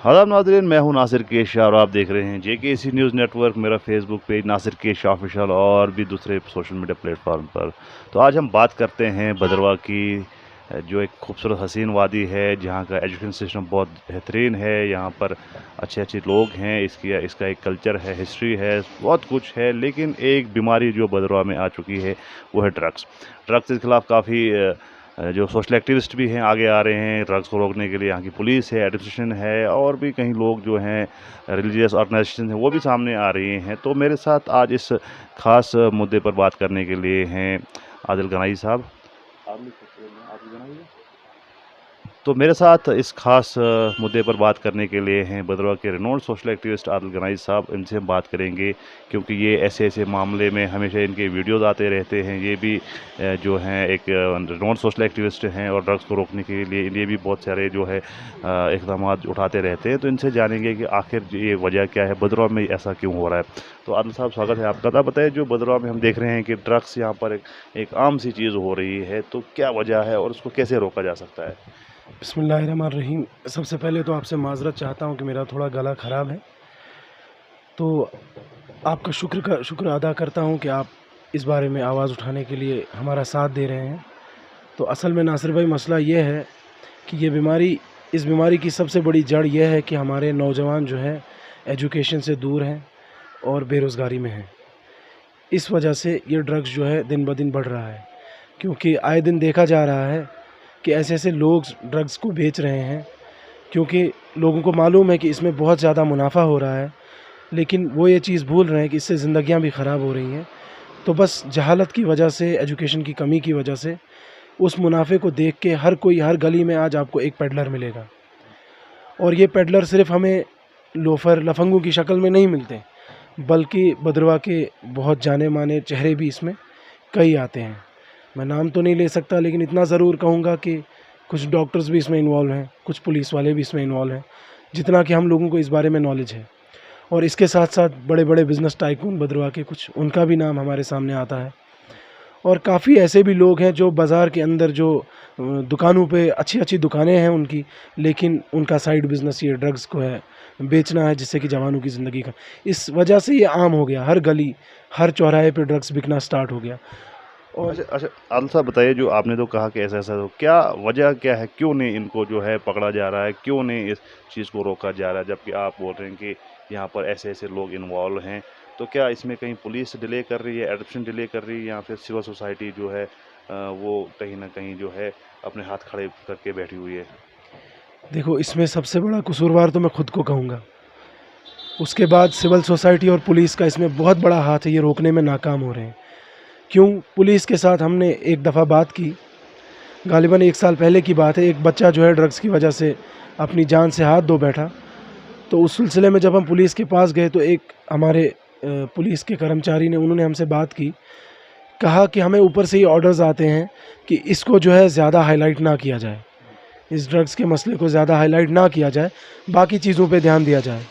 आदाब नाज़रीन, मैं हूं नासिर केशा और आप देख रहे हैं JKC न्यूज़ नेटवर्क। मेरा फेसबुक पेज नासिर केशा ऑफिशियल और भी दूसरे सोशल मीडिया प्लेटफॉर्म पर। तो आज हम बात करते हैं भद्रवाह की, जो एक खूबसूरत हसीन वादी है, जहां का एजुकेशन सिस्टम बहुत बेहतरीन है। यहां पर अच्छे अच्छे लोग हैं, इसका एक कल्चर है, हिस्ट्री है, बहुत कुछ है। लेकिन एक बीमारी जो भद्रवाह में आ चुकी है वो है ड्रग्स। ड्रग्स के खिलाफ काफ़ी जो सोशल एक्टिविस्ट भी हैं आगे आ रहे हैं ड्रग्स को रोकने के लिए। यहाँ की पुलिस है, एडमिनिस्ट्रेशन है और भी कई लोग जो हैं, रिलीजियस ऑर्गेनाइजेशन हैं, वो भी सामने आ रही हैं। तो मेरे साथ आज इस ख़ास मुद्दे पर बात करने के लिए हैं आदिल गनाई साहब। आप लिख सकते हैं, आप ही गनाई है। तो मेरे साथ इस ख़ास मुद्दे पर बात करने के लिए हैं भद्रवाह के renowned social activist Adil Ganai साहब। इनसे हम बात करेंगे क्योंकि ये ऐसे ऐसे मामले में हमेशा इनके वीडियोज़ आते रहते हैं। ये भी जो हैं एक रिनोन्ड सोशल एक्टिविस्ट हैं और ड्रग्स को रोकने के लिए ये भी बहुत सारे जो है इक़दाम उठाते रहते हैं। तो इनसे जानेंगे कि आखिर ये वजह क्या है, भद्रवाह में ऐसा क्यों हो रहा है। तो आदिल साहब, स्वागत है आपका। तो बताइए, जो भद्रवाह में हम देख रहे हैं कि ड्रग्स यहाँ पर एक आम सी चीज़ हो रही है, तो क्या वजह है और उसको कैसे रोका जा सकता है? बिस्मिल्लाहिर्रहमानिर्रहीम। सबसे पहले तो आपसे माज़रत चाहता हूँ कि मेरा थोड़ा गला ख़राब है, तो आपका शुक्र अदा करता हूँ कि आप इस बारे में आवाज़ उठाने के लिए हमारा साथ दे रहे हैं। तो असल में नासिर भाई, मसला ये है कि इस बीमारी की सबसे बड़ी जड़ यह है कि हमारे नौजवान जो है एजुकेशन से दूर हैं और बेरोज़गारी में हैं। इस वजह से ये ड्रग्स जो है दिन ब दिन बढ़ रहा है, क्योंकि आए दिन देखा जा रहा है कि ऐसे ऐसे लोग ड्रग्स को बेच रहे हैं, क्योंकि लोगों को मालूम है कि इसमें बहुत ज़्यादा मुनाफा हो रहा है, लेकिन वो ये चीज़ भूल रहे हैं कि इससे ज़िंदगियां भी ख़राब हो रही हैं। तो बस जहालत की वजह से, एजुकेशन की कमी की वजह से, उस मुनाफे को देख के हर गली में आज आपको एक पेडलर मिलेगा। और ये पेडलर सिर्फ हमें लोफर लफंगों की शक्ल में नहीं मिलते, बल्कि भद्रवाह के बहुत जाने माने चेहरे भी इसमें कई आते हैं। मैं नाम तो नहीं ले सकता, लेकिन इतना ज़रूर कहूँगा कि कुछ डॉक्टर्स भी इसमें इन्वॉल्व हैं, कुछ पुलिस वाले भी इसमें इन्वॉल्व हैं, जितना कि हम लोगों को इस बारे में नॉलेज है। और इसके साथ साथ बड़े बड़े बिज़नेस टाइकून भद्रवाह के, कुछ उनका भी नाम हमारे सामने आता है। और काफ़ी ऐसे भी लोग हैं जो बाज़ार के अंदर जो दुकानों पे अच्छी अच्छी दुकानें हैं उनकी, लेकिन उनका साइड बिज़नेस ये ड्रग्स को है, बेचना है, जिससे कि जवानों की ज़िंदगी का, इस वजह से ये आम हो गया। हर गली, हर चौराहे पे ड्रग्स बिकना स्टार्ट हो गया। और अच्छा अच्छा, आदिल साहब बताइए, जो आपने तो कहा कि ऐसा ऐसा, तो क्या वजह क्या है, क्यों नहीं इनको जो है पकड़ा जा रहा है, क्यों नहीं इस चीज़ को रोका जा रहा है, जबकि आप बोल रहे हैं कि यहाँ पर ऐसे ऐसे लोग इन्वॉल्व हैं। तो क्या इसमें कहीं पुलिस डिले कर रही है, एडमिशन डिले कर रही है, या फिर सिविल सोसाइटी जो है वो कहीं ना कहीं जो है अपने हाथ खड़े करके बैठी हुई है? देखो, इसमें सबसे बड़ा कसूरवार तो मैं खुद को कहूँगा। उसके बाद सिविल सोसाइटी और पुलिस का इसमें बहुत बड़ा हाथ है, ये रोकने में नाकाम हो रहे हैं। क्यों? पुलिस के साथ हमने एक दफ़ा बात की, गालिबन 1 साल पहले की बात है। एक बच्चा जो है ड्रग्स की वजह से अपनी जान से हाथ धो बैठा। तो उस सिलसिले में जब हम पुलिस के पास गए, तो एक हमारे पुलिस के कर्मचारी ने, उन्होंने हमसे बात की, कहा कि हमें ऊपर से ही ऑर्डर्स आते हैं कि इसको जो है ज़्यादा हाईलाइट ना किया जाए, इस ड्रग्स के मसले को ज़्यादा हाईलाइट ना किया जाए, बाकी चीज़ों पे ध्यान दिया जाए।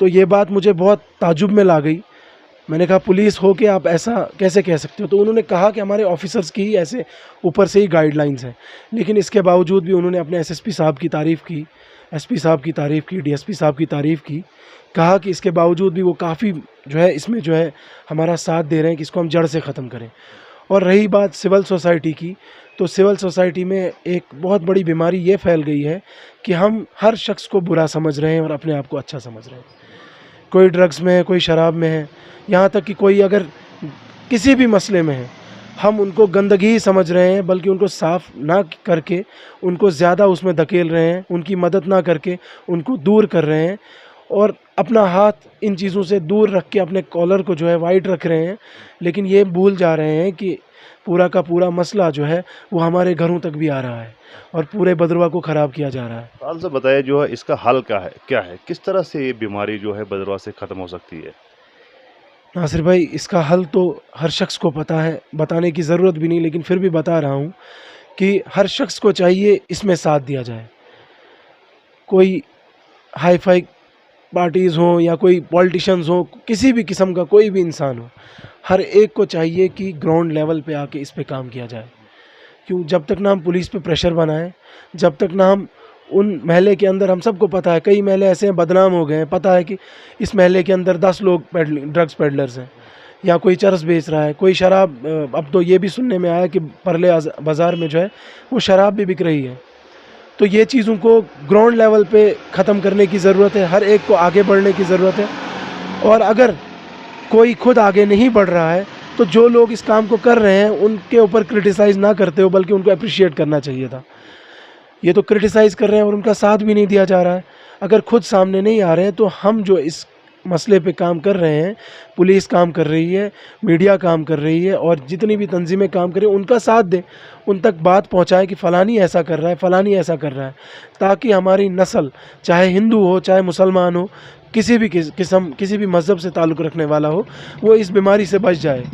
तो ये बात मुझे बहुत ताज्जुब में ला गई। मैंने कहा, पुलिस हो के आप ऐसा कैसे कह सकते हो? तो उन्होंने कहा कि हमारे ऑफिसर्स की ही ऐसे ऊपर से ही गाइडलाइंस हैं। लेकिन इसके बावजूद भी उन्होंने अपने एसएसपी साहब की तारीफ़ की, एसपी साहब की तारीफ़ की, डीएसपी साहब की तारीफ़ की। कहा कि इसके बावजूद भी वो काफ़ी जो है इसमें जो है हमारा साथ दे रहे हैं कि इसको हम जड़ से ख़त्म करें। और रही बात सिविल सोसाइटी की, तो सिविल सोसाइटी में एक बहुत बड़ी बीमारी ये फैल गई है कि हम हर शख्स को बुरा समझ रहे हैं और अपने आप को अच्छा समझ रहे हैं। कोई ड्रग्स में है, कोई शराब में है, यहाँ तक कि कोई अगर किसी भी मसले में है, हम उनको गंदगी ही समझ रहे हैं, बल्कि उनको साफ़ ना करके उनको ज़्यादा उसमें धकेल रहे हैं, उनकी मदद ना करके उनको दूर कर रहे हैं, और अपना हाथ इन चीज़ों से दूर रख के अपने कॉलर को जो है वाइट रख रहे हैं। लेकिन ये भूल जा रहे हैं कि पूरा का पूरा मसला जो है वो हमारे घरों तक भी आ रहा है और पूरे भद्रवाह को ख़राब किया जा रहा है। आदिल साहब बताइए, जो है इसका हल क्या है, किस तरह से ये बीमारी जो है भद्रवाह से ख़त्म हो सकती है? नासिर भाई, इसका हल तो हर शख्स को पता है, बताने की ज़रूरत भी नहीं, लेकिन फिर भी बता रहा हूँ कि हर शख्स को चाहिए इसमें साथ दिया जाए। कोई हाई फाई पार्टीज़ हों या कोई पॉलिटिशियंस हों, किसी भी किस्म का कोई भी इंसान हो, हर एक को चाहिए कि ग्राउंड लेवल पे आके इस पे काम किया जाए। क्यों? जब तक ना हम पुलिस पे प्रेशर बनाएं, जब तक ना हम उन महल्ले के अंदर हम सबको पता है कई महल्ले ऐसे हैं बदनाम हो गए हैं, पता है कि इस महल्ले के अंदर 10 लोग ड्रग्स पेडलर्स हैं, या कोई चरस बेच रहा है, कोई शराब, अब तो ये भी सुनने में आया कि परले बाज़ार में जो है वो शराब भी बिक रही है। तो ये चीज़ों को ग्राउंड लेवल पे ख़त्म करने की ज़रूरत है, हर एक को आगे बढ़ने की ज़रूरत है। और अगर कोई खुद आगे नहीं बढ़ रहा है तो जो लोग इस काम को कर रहे हैं उनके ऊपर क्रिटिसाइज़ ना करते हो बल्कि उनको अप्रिशिएट करना चाहिए था। ये तो क्रिटिसाइज़ कर रहे हैं और उनका साथ भी नहीं दिया जा रहा है। अगर खुद सामने नहीं आ रहे हैं तो हम जो इस मसले पे काम कर रहे हैं, पुलिस काम कर रही है, मीडिया काम कर रही है और जितनी भी तंजीमें काम कर रही हैं उनका साथ दें, उन तक बात पहुंचाएं कि फ़लानी ऐसा कर रहा है, फ़लानी ऐसा कर रहा है, ताकि हमारी नस्ल चाहे हिंदू हो चाहे मुसलमान हो, किसी भी किस्म किसी भी मज़हब से ताल्लुक़ रखने वाला हो, वो इस बीमारी से बच जाए।